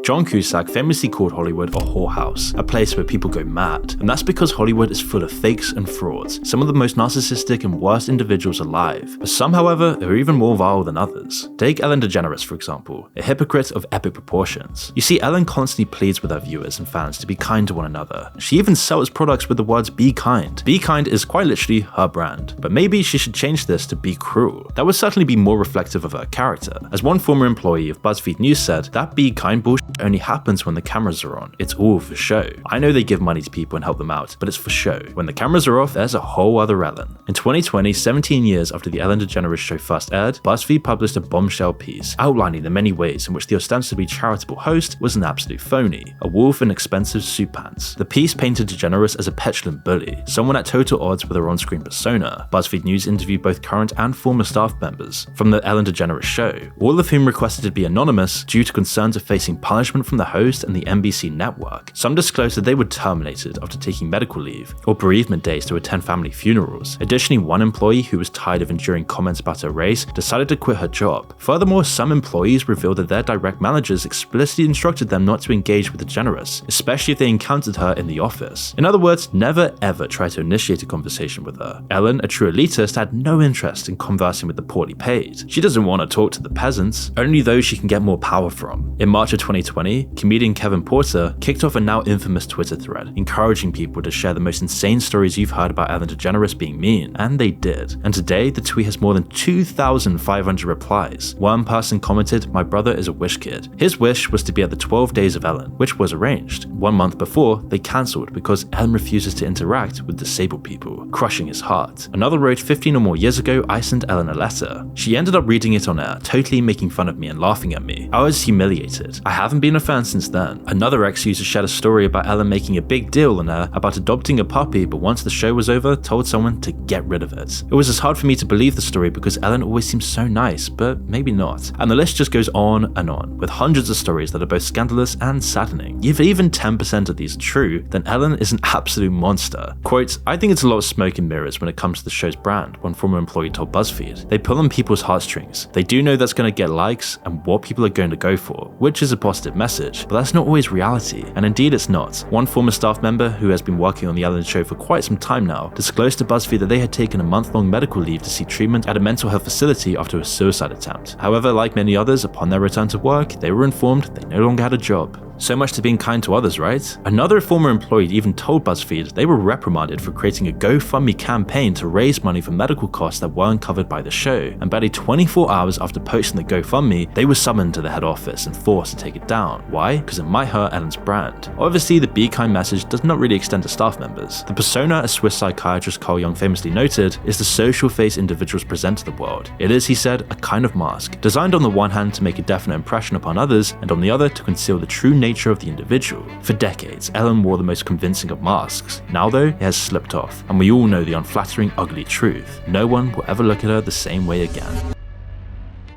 John Cusack famously called Hollywood a whorehouse, a place where people go mad, and that's because Hollywood is full of fakes and frauds, some of the most narcissistic and worst individuals alive, but some, however, are even more vile than others. Take Ellen DeGeneres, for example, a hypocrite of epic proportions. You see, Ellen constantly pleads with her viewers and fans to be kind to one another. She even sells products with the words "be kind." Be kind is quite literally her brand, but maybe she should change this to "be cruel." That would certainly be more reflective of her character. As one former employee of BuzzFeed News said, that "be kind" bullshit only happens when the cameras are on. It's all for show. I know they give money to people and help them out, but it's for show. When the cameras are off, there's a whole other Ellen. In 2020, 17 years after the Ellen DeGeneres show first aired, BuzzFeed published a bombshell piece outlining the many ways in which the ostensibly charitable host was an absolute phony, a wolf in expensive suit pants. The piece painted DeGeneres as a petulant bully, someone at total odds with her on-screen persona. BuzzFeed News interviewed both current and former staff members from the Ellen DeGeneres show, all of whom requested to be anonymous due to concerns of facing punishment from the host and the NBC network. Some disclosed that they were terminated after taking medical leave or bereavement days to attend family funerals. Additionally, one employee who was tired of enduring comments about her race decided to quit her job. Furthermore, some employees revealed that their direct managers explicitly instructed them not to engage with DeGeneres, especially if they encountered her in the office. In other words, never ever try to initiate a conversation with her. Ellen, a true elitist, had no interest in conversing with the poorly paid. She doesn't want to talk to the peasants, only those she can get more power from. In March of 2020, comedian Kevin Porter kicked off a now infamous Twitter thread, encouraging people to share the most insane stories you've heard about Ellen DeGeneres being mean, and they did. And today, the tweet has more than 2,500 replies. One person commented, "My brother is a wish kid. His wish was to be at the 12 Days of Ellen, which was arranged. 1 month before, they cancelled because Ellen refuses to interact with disabled people," crushing his heart. Another wrote, "15 or more years ago, I sent Ellen a letter. She ended up reading it on air, totally making fun of me and laughing at me. I was humiliated. I haven't been a fan since then." Another ex-user shared a story about Ellen making a big deal on air about adopting a puppy, but once the show was over, told someone to get rid of it. It was as hard for me to believe the story because Ellen always seems so nice, but maybe not. And the list just goes on, with hundreds of stories that are both scandalous and saddening. If even 10% of these are true, then Ellen is an absolute monster. Quote, "I think it's a lot of smoke and mirrors when it comes to the show's brand," one former employee told BuzzFeed. "They pull on people's heartstrings. They do know that's going to get likes and what people are going to go for, which is a positive message, but that's not always reality, and indeed it's not." One former staff member who has been working on the Ellen show for quite some time now disclosed to BuzzFeed that they had taken a month-long medical leave to seek treatment at a mental health facility after a suicide attempt. However, like many others, upon their return to work, they were informed they no longer had a job. So much to being kind to others, right? Another former employee even told BuzzFeed they were reprimanded for creating a GoFundMe campaign to raise money for medical costs that weren't covered by the show, and barely 24 hours after posting the GoFundMe, they were summoned to the head office and forced to take it down. Why? Because it might hurt Ellen's brand. Obviously, the "be kind" message does not really extend to staff members. The persona, as Swiss psychiatrist Carl Jung famously noted, is the social face individuals present to the world. It is, he said, a kind of mask, designed on the one hand to make a definite impression upon others, and on the other to conceal the true nature of the individual. For decades, Ellen wore the most convincing of masks. Now though, it has slipped off, and we all know the unflattering, ugly truth. No one will ever look at her the same way again.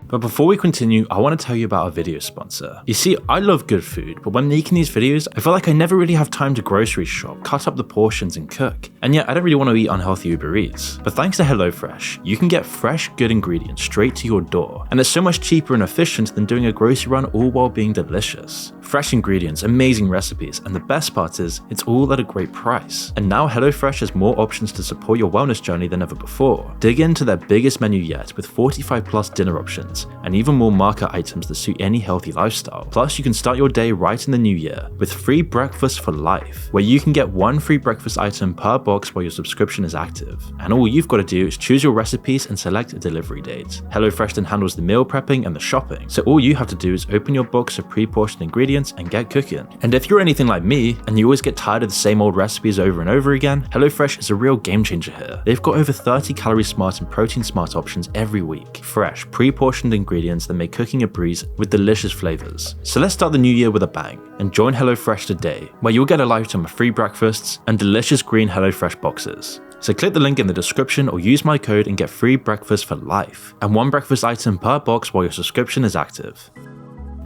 But before we continue, I want to tell you about our video sponsor. You see, I love good food, but when making these videos, I feel like I never really have time to grocery shop, cut up the portions and cook. And yet, I don't really want to eat unhealthy Uber Eats. But thanks to HelloFresh, you can get fresh, good ingredients straight to your door. And it's so much cheaper and efficient than doing a grocery run, all while being delicious. Fresh ingredients, amazing recipes, and the best part is, it's all at a great price. And now HelloFresh has more options to support your wellness journey than ever before. Dig into their biggest menu yet with 45+ dinner options, and even more market items that suit any healthy lifestyle. Plus, you can start your day right in the new year with free breakfast for life, where you can get one free breakfast item per box while your subscription is active. And all you've got to do is choose your recipes and select a delivery date. HelloFresh then handles the meal prepping and the shopping, so all you have to do is open your box of pre-portioned ingredients and get cooking. And if you're anything like me, and you always get tired of the same old recipes over and over again, HelloFresh is a real game changer here. They've got over 30 calorie smart and protein smart options every week. Fresh, pre-portioned ingredients that make cooking a breeze with delicious flavors. So let's start the new year with a bang and join HelloFresh today, where you'll get a lifetime of free breakfasts and delicious green HelloFresh boxes. So click the link in the description or use my code and get free breakfast for life, and one breakfast item per box while your subscription is active.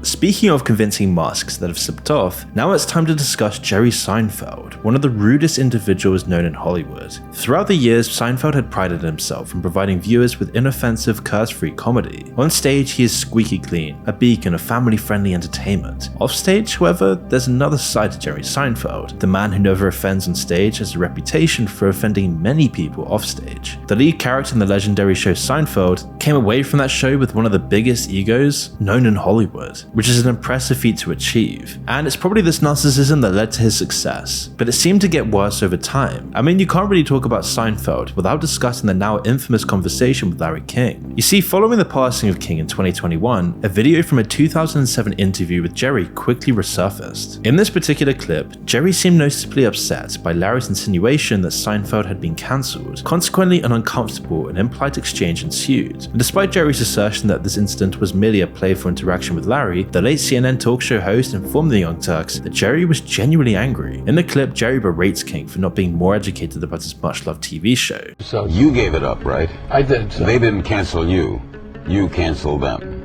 Speaking of convincing masks that have slipped off, now it's time to discuss Jerry Seinfeld, one of the rudest individuals known in Hollywood. Throughout the years, Seinfeld had prided himself in providing viewers with inoffensive, curse-free comedy. On stage, he is squeaky clean, a beacon of family-friendly entertainment. Off stage, however, there's another side to Jerry Seinfeld. The man who never offends on stage has a reputation for offending many people off stage. The lead character in the legendary show Seinfeld came away from that show with one of the biggest egos known in Hollywood, which is an impressive feat to achieve, and it's probably this narcissism that led to his success, but it seemed to get worse over time. I mean, you can't really talk about Seinfeld without discussing the now infamous conversation with Larry King. You see, following the passing of King in 2021, a video from a 2007 interview with Jerry quickly resurfaced. In this particular clip, Jerry seemed noticeably upset by Larry's insinuation that Seinfeld had been cancelled. Consequently, an uncomfortable and impolite exchange ensued, and despite Jerry's assertion that this incident was merely a playful interaction with Larry, the late CNN talk show host informed the Young Turks that Jerry was genuinely angry. In the clip, Jerry berates King for not being more educated about his much-loved TV show. So you gave it up, right? I did. So. They didn't cancel you. You canceled them.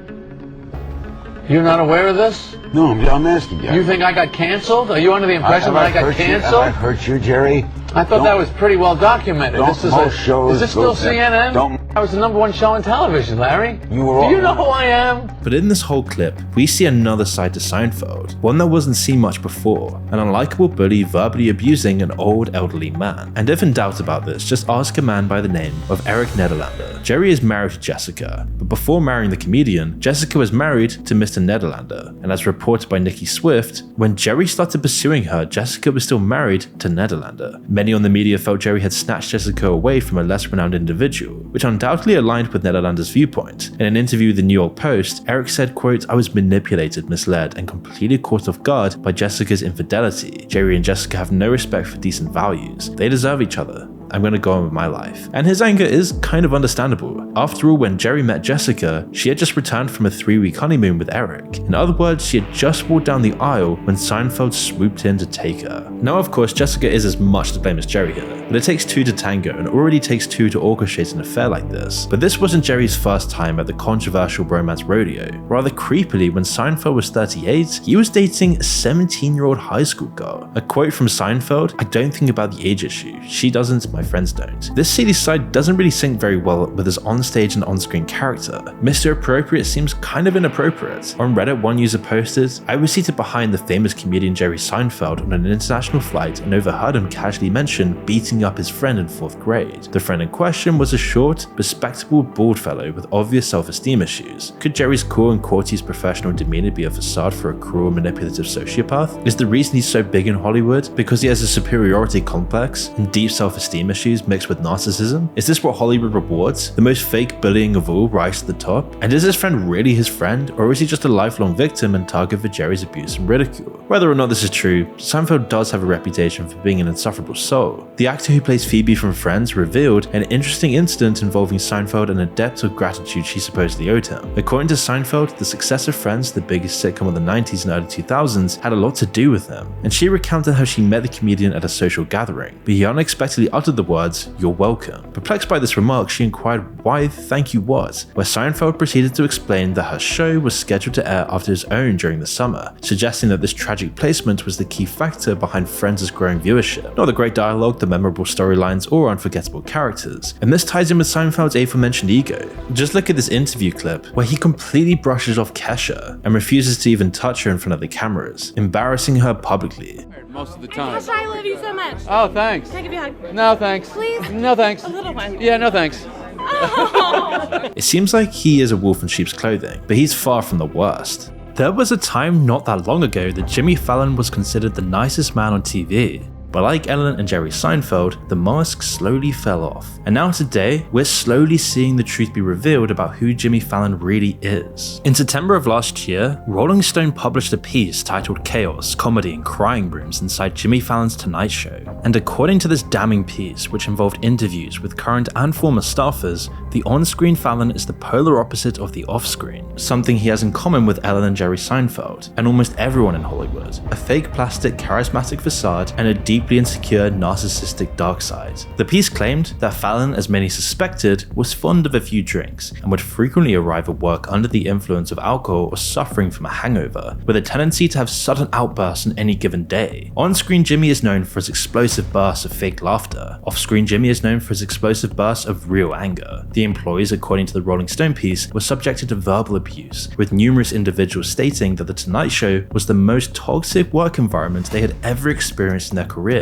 You're not aware of this? No, I'm asking you. You think I got canceled? Are you under the impression that I got canceled? Have I hurt you, Jerry? I thought that was pretty well documented. Is this still CNN? I was the #1 show on television, Larry. Do you know who I am? But in this whole clip, we see another side to Seinfeld, one that wasn't seen much before, an unlikable bully verbally abusing an old elderly man. And if in doubt about this, just ask a man by the name of Eric Nederlander. Jerry is married to Jessica, but before marrying the comedian, Jessica was married to Mr. Nederlander, and as reported by Nikki Swift, when Jerry started pursuing her, Jessica was still married to Nederlander. Many on the media felt Jerry had snatched Jessica away from a less renowned individual, which undoubtedly aligned with Nederlander's viewpoint. In an interview with the New York Post, Eric said, quote, "I was manipulated, misled, and completely caught off guard by Jessica's infidelity. Jerry and Jessica have no respect for decent values. They deserve each other. I'm gonna go on with my life." And his anger is kind of understandable. After all, when Jerry met Jessica, she had just returned from a 3-week honeymoon with Eric. In other words, she had just walked down the aisle when Seinfeld swooped in to take her. Now, of course, Jessica is as much to blame as Jerry here, but it takes two to tango and already takes two to orchestrate an affair like this. But this wasn't Jerry's first time at the controversial romance rodeo. Rather creepily, when Seinfeld was 38, he was dating a 17-year-old high school girl. A quote from Seinfeld, "I don't think about the age issue. She doesn't, my friends don't." This seedy side doesn't really sync very well with his onstage and on-screen character. Mr. Appropriate seems kind of inappropriate. On Reddit, one user posted, "I was seated behind the famous comedian Jerry Seinfeld on an international flight and overheard him casually mention beating up his friend in 4th grade. The friend in question was a short, respectable, bald fellow with obvious self-esteem issues. Could Jerry's cool and courteous professional demeanor be a facade for a cruel, manipulative sociopath? Is the reason he's so big in Hollywood because he has a superiority complex and deep self-esteem issues mixed with narcissism? Is this what Hollywood rewards? The most fake bullying of all rise to the top? And is his friend really his friend, or is he just a lifelong victim and target for Jerry's abuse and ridicule?" Whether or not this is true, Seinfeld does have a reputation for being an insufferable soul. The actor who plays Phoebe from Friends revealed an interesting incident involving Seinfeld and a debt of gratitude she supposedly owed him. According to Seinfeld, the success of Friends, the biggest sitcom of the 90s and early 2000s, had a lot to do with him, and she recounted how she met the comedian at a social gathering, but he unexpectedly uttered the words, "You're welcome." Perplexed by this remark, she inquired why thank you was, where Seinfeld proceeded to explain that her show was scheduled to air after his own during the summer, suggesting that this tragic placement was the key factor behind Friends' growing viewership. Not the great dialogue, the memorable storylines, or unforgettable characters. And this ties in with Seinfeld's aforementioned ego. Just look at this interview clip, where he completely brushes off Kesha and refuses to even touch her in front of the cameras, embarrassing her publicly. Most of the time. Kesha, I love you so much. Oh, thanks. Can I give you a hug? No, thanks. Please? No, thanks. A little one. Yeah, no, thanks. Oh. It seems like he is a wolf in sheep's clothing, but he's far from the worst. There was a time not that long ago that Jimmy Fallon was considered the nicest man on TV. But like Ellen and Jerry Seinfeld, the mask slowly fell off. And now today, we're slowly seeing the truth be revealed about who Jimmy Fallon really is. In September of last year, Rolling Stone published a piece titled "Chaos, Comedy and Crying Rooms Inside Jimmy Fallon's Tonight Show." And according to this damning piece, which involved interviews with current and former staffers, the on-screen Fallon is the polar opposite of the off-screen, something he has in common with Ellen and Jerry Seinfeld, and almost everyone in Hollywood. A fake plastic charismatic facade and a deep deeply insecure, narcissistic dark side. The piece claimed that Fallon, as many suspected, was fond of a few drinks and would frequently arrive at work under the influence of alcohol or suffering from a hangover, with a tendency to have sudden outbursts on any given day. On-screen, Jimmy is known for his explosive bursts of fake laughter. Off-screen, Jimmy is known for his explosive bursts of real anger. The employees, according to the Rolling Stone piece, were subjected to verbal abuse, with numerous individuals stating that The Tonight Show was the most toxic work environment they had ever experienced in their careers.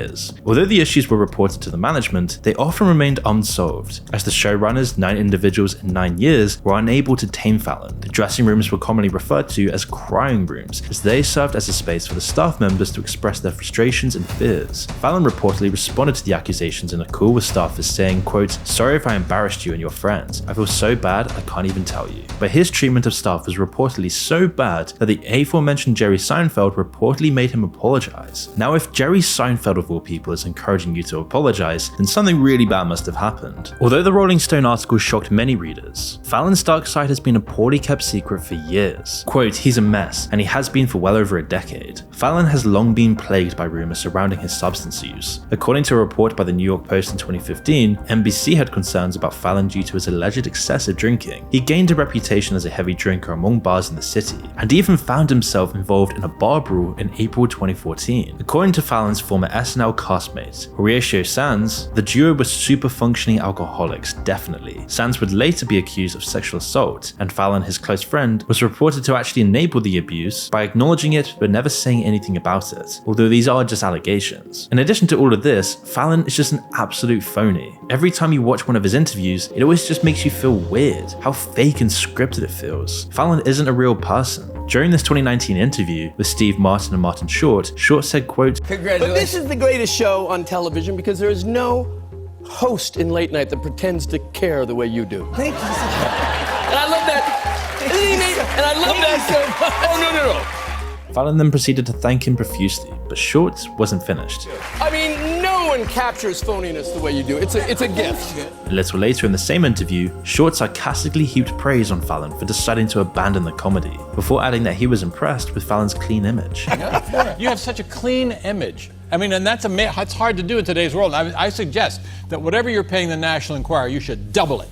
Although the issues were reported to the management, they often remained unsolved, as the showrunners, 9 individuals in 9 years, were unable to tame Fallon. The dressing rooms were commonly referred to as crying rooms, as they served as a space for the staff members to express their frustrations and fears. Fallon reportedly responded to the accusations in a call with staffers saying, quote, "Sorry if I embarrassed you and your friends. I feel so bad I can't even tell you." But his treatment of staff was reportedly so bad that the aforementioned Jerry Seinfeld reportedly made him apologize. Now, if Jerry Seinfeld of all people is encouraging you to apologize, then something really bad must have happened. Although the Rolling Stone article shocked many readers, Fallon's dark side has been a poorly kept secret for years. Quote, "He's a mess, and he has been for well over a decade." Fallon has long been plagued by rumors surrounding his substance use. According to a report by the New York Post in 2015, NBC had concerns about Fallon due to his alleged excessive drinking. He gained a reputation as a heavy drinker among bars in the city, and even found himself involved in a bar brawl in April 2014. According to Fallon's former SNL castmate, Horatio Sanz, the duo were super functioning alcoholics, definitely. Sanz would later be accused of sexual assault, and Fallon, his close friend, was reported to actually enable the abuse by acknowledging it but never saying anything about it, although these are just allegations. In addition to all of this, Fallon is just an absolute phony. Every time you watch one of his interviews, it always just makes you feel weird, how fake and scripted it feels. Fallon isn't a real person. During this 2019 interview with Steve Martin and Martin Short, Short said, quote, "Congratulations. But this is the greatest show on television because there is no host in late night that pretends to care the way you do." Thank you. And I love that. And I love that so much. Oh, no. Fallon then proceeded to thank him profusely, but Short wasn't finished. I mean, no one captures phoniness the way you do. It's a gift. A little later in the same interview, Short sarcastically heaped praise on Fallon for deciding to abandon the comedy, before adding that he was impressed with Fallon's clean image. You have such a clean image. I mean, and that's hard to do in today's world. I suggest that whatever you're paying the National Enquirer, you should double it.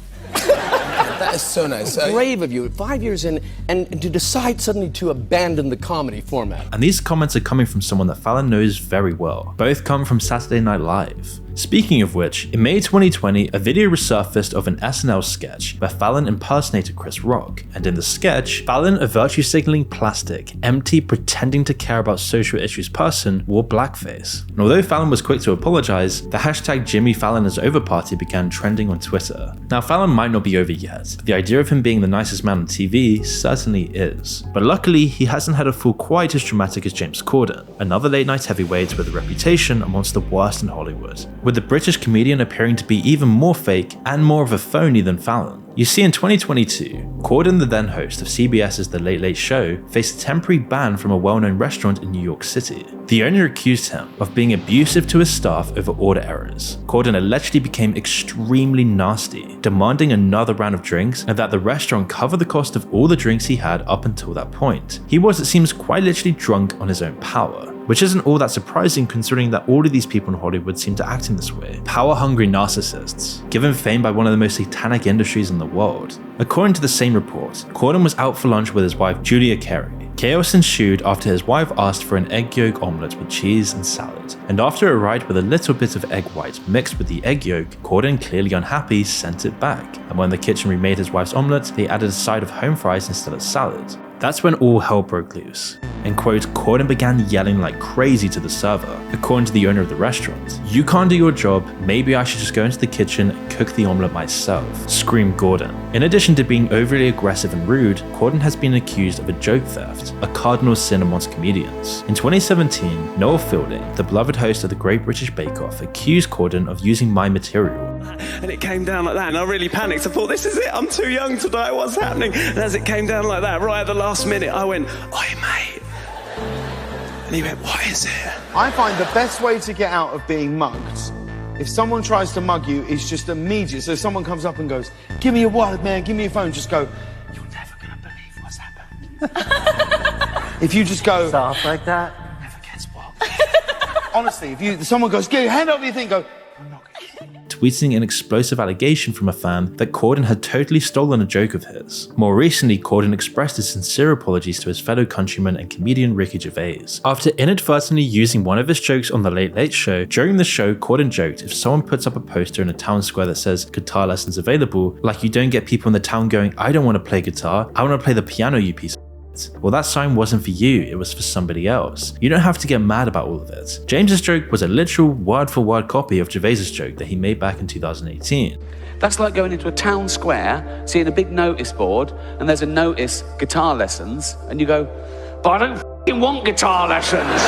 That is so nice. Brave of you. 5 years in, and to decide suddenly to abandon the comedy format. And these comments are coming from someone that Fallon knows very well. Both come from Saturday Night Live. Speaking of which, in May 2020, a video resurfaced of an SNL sketch where Fallon impersonated Chris Rock, and in the sketch, Fallon, a virtue signaling plastic, empty, pretending to care about social issues person, wore blackface. And although Fallon was quick to apologize, the hashtag Jimmy Fallon is over party began trending on Twitter. Now, Fallon might not be over yet, but the idea of him being the nicest man on TV certainly is. But luckily, he hasn't had a fall quite as dramatic as James Corden, another late night heavyweight with a reputation amongst the worst in Hollywood, with the British comedian appearing to be even more fake and more of a phony than Fallon. You see, in 2022, Corden, the then host of CBS's The Late Late Show, faced a temporary ban from a well-known restaurant in New York City. The owner accused him of being abusive to his staff over order errors. Corden allegedly became extremely nasty, demanding another round of drinks and that the restaurant cover the cost of all the drinks he had up until that point. He was, it seems, quite literally drunk on his own power, which isn't all that surprising considering that all of these people in Hollywood seem to act in this way. Power-hungry narcissists, given fame by one of the most satanic industries in the world. According to the same report, Corden was out for lunch with his wife Julia Carey. Chaos ensued after his wife asked for an egg yolk omelette with cheese and salad, and after it arrived with a little bit of egg white mixed with the egg yolk, Corden, clearly unhappy, sent it back, and when the kitchen remade his wife's omelette, they added a side of home fries instead of salad. That's when all hell broke loose. And quote, Corden began yelling like crazy to the server. According to the owner of the restaurant, "You can't do your job, maybe I should just go into the kitchen and cook the omelette myself," screamed Corden. In addition to being overly aggressive and rude, Corden has been accused of a joke theft, a cardinal sin amongst comedians. In 2017, Noel Fielding, the beloved host of the Great British Bake Off, accused Corden of using my material. And it came down like that, and I really panicked. I thought, this is it, I'm too young to know what's happening. And as it came down like that, right at the last minute, I went, "Oi, mate." And he went, "What is it?" I find the best way to get out of being mugged, if someone tries to mug you, is just immediate. So if someone comes up and goes, "Give me your wallet, man, give me your phone," just go, "You're never gonna believe what's happened." If you just go, "Stuff like that, never gets what." Honestly, if someone goes, hand over your thing, go, I'm not gonna. Tweeting an explosive allegation from a fan that Corden had totally stolen a joke of his. More recently, Corden expressed his sincere apologies to his fellow countryman and comedian Ricky Gervais. After inadvertently using one of his jokes on The Late Late Show, during the show, Corden joked, if someone puts up a poster in a town square that says guitar lessons available, like you don't get people in the town going, I don't want to play guitar, I want to play the piano, you piece of. Well, that sign wasn't for you, it was for somebody else. You don't have to get mad about all of it. James's joke was a literal word-for-word copy of Gervais's joke that he made back in 2018. That's like going into a town square, seeing a big notice board, and there's a notice, guitar lessons, and you go, but I don't f***ing want guitar lessons.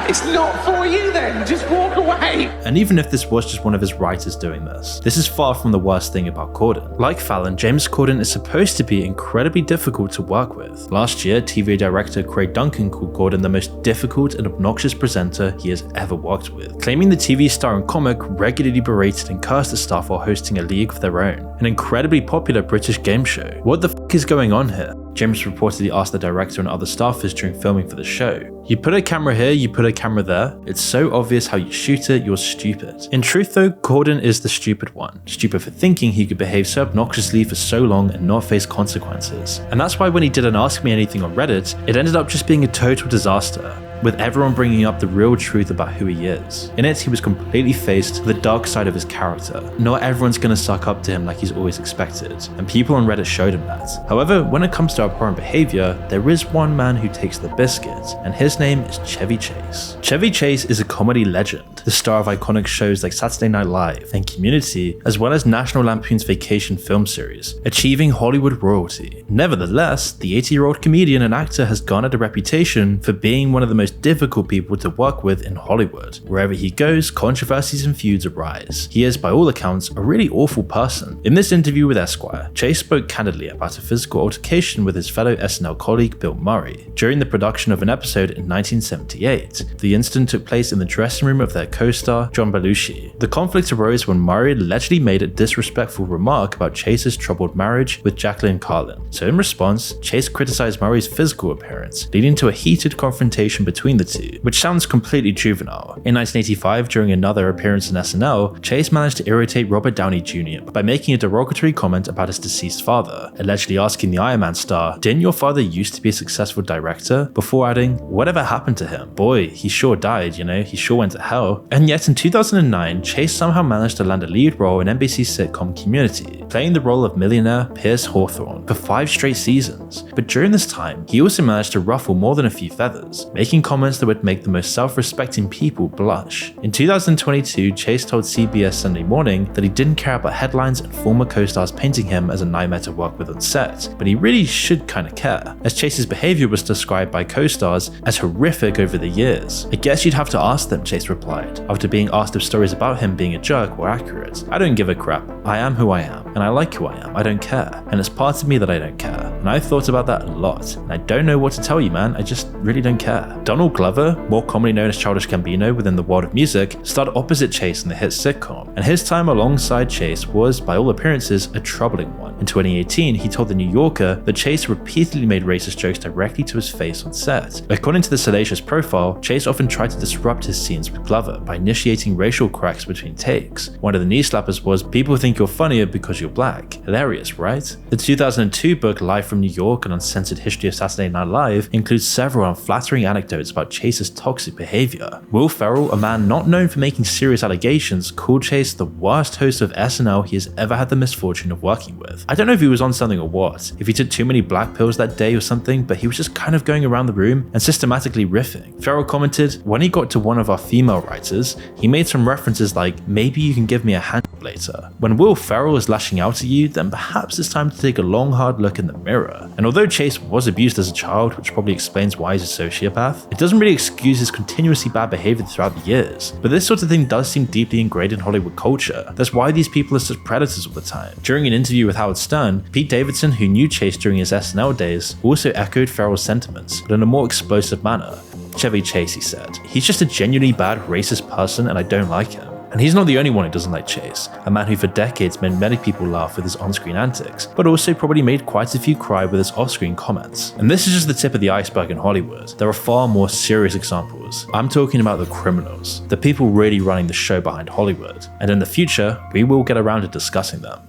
It's not for you then, just walk away. And even if this was just one of his writers doing this is far from the worst thing about Corden. Like Fallon, James Corden is supposed to be incredibly difficult to work with. Last year, TV director Craig Duncan called Corden the most difficult and obnoxious presenter he has ever worked with, claiming the TV star and comic regularly berated and cursed the staff while hosting A League of Their Own, an incredibly popular British game show. What the f*** is going on here? James reportedly asked the director and other staffers during filming for the show, you put a camera here, you put a camera there, it's so obvious how you shoot it, you're stupid. In truth though, Corden is the stupid one. Stupid for thinking he could behave so obnoxiously for so long and not face consequences. And that's why when he didn't ask me anything on Reddit, it ended up just being a total disaster, with everyone bringing up the real truth about who he is. In it, he was completely faced with the dark side of his character. Not everyone's gonna suck up to him like he's always expected, and people on Reddit showed him that. However, when it comes to abhorrent behavior, there is one man who takes the biscuit, and his name is Chevy Chase. Chevy Chase is a comedy legend, the star of iconic shows like Saturday Night Live and Community, as well as National Lampoon's Vacation film series, achieving Hollywood royalty. Nevertheless, the 80-year-old comedian and actor has garnered a reputation for being one of the most difficult people to work with in Hollywood. Wherever he goes, controversies and feuds arise. He is, by all accounts, a really awful person. In this interview with Esquire, Chase spoke candidly about a physical altercation with his fellow SNL colleague Bill Murray during the production of an episode in 1978. The incident took place in the dressing room of their co-star, John Belushi. The conflict arose when Murray allegedly made a disrespectful remark about Chase's troubled marriage with Jacqueline Carlin. So in response, Chase criticized Murray's physical appearance, leading to a heated confrontation between the two, which sounds completely juvenile. In 1985, during another appearance in SNL, Chase managed to irritate Robert Downey Jr. by making a derogatory comment about his deceased father, allegedly asking the Iron Man star, "Didn't your father used to be a successful director?" before adding, "Whatever happened to him? Boy, he sure died, he sure went to hell." And yet in 2009, Chase somehow managed to land a lead role in NBC's sitcom Community, playing the role of millionaire Pierce Hawthorne for 5 straight seasons. But during this time, he also managed to ruffle more than a few feathers, making comments that would make the most self-respecting people blush. In 2022, Chase told CBS Sunday Morning that he didn't care about headlines and former co-stars painting him as a nightmare to work with on set, but he really should kinda care, as Chase's behavior was described by co-stars as horrific over the years. "I guess you'd have to ask them," Chase replied, after being asked if stories about him being a jerk were accurate. "I don't give a crap. I am who I am, and I like who I am. I don't care. And it's part of me that I don't care. And I've thought about that a lot, and I don't know what to tell you, man. I just really don't care." Donald Glover, more commonly known as Childish Gambino within the world of music, starred opposite Chase in the hit sitcom, and his time alongside Chase was, by all appearances, a troubling one. In 2018, he told The New Yorker that Chase repeatedly made racist jokes directly to his face on set. According to the Salacious profile, Chase often tried to disrupt his scenes with Glover by initiating racial cracks between takes. One of the knee slappers was, "People think you're funnier because you're black." Hilarious, right? The 2002 book Live from New York, An Uncensored History of Saturday Night Live, includes several unflattering anecdotes about Chase's toxic behavior. Will Ferrell, a man not known for making serious allegations, called Chase the worst host of SNL he has ever had the misfortune of working with. I don't know if he was on something or what, if he took too many black pills that day or something, but he was just kind of going around the room and systematically riffing. Ferrell commented, "When he got to one of our female writers, he made some references like, 'Maybe you can give me a hand later.' When Will Ferrell is lashing out at you, then perhaps it's time to take a long hard look in the mirror." And although Chase was abused as a child, which probably explains why he's a sociopath, it doesn't really excuse his continuously bad behavior throughout the years. But this sort of thing does seem deeply ingrained in Hollywood culture. That's why these people are such predators all the time. During an interview with Howard Stern, Pete Davidson, who knew Chase during his SNL days, also echoed Ferrell's sentiments, but in a more explosive manner. "Chevy Chase," he said, "he's just a genuinely bad racist person and I don't like him. And he's not the only one who doesn't like Chase, a man who for decades made many people laugh with his on-screen antics, but also probably made quite a few cry with his off-screen comments. And this is just the tip of the iceberg in Hollywood. There are far more serious examples. I'm talking about the criminals, the people really running the show behind Hollywood, and in the future, we will get around to discussing them.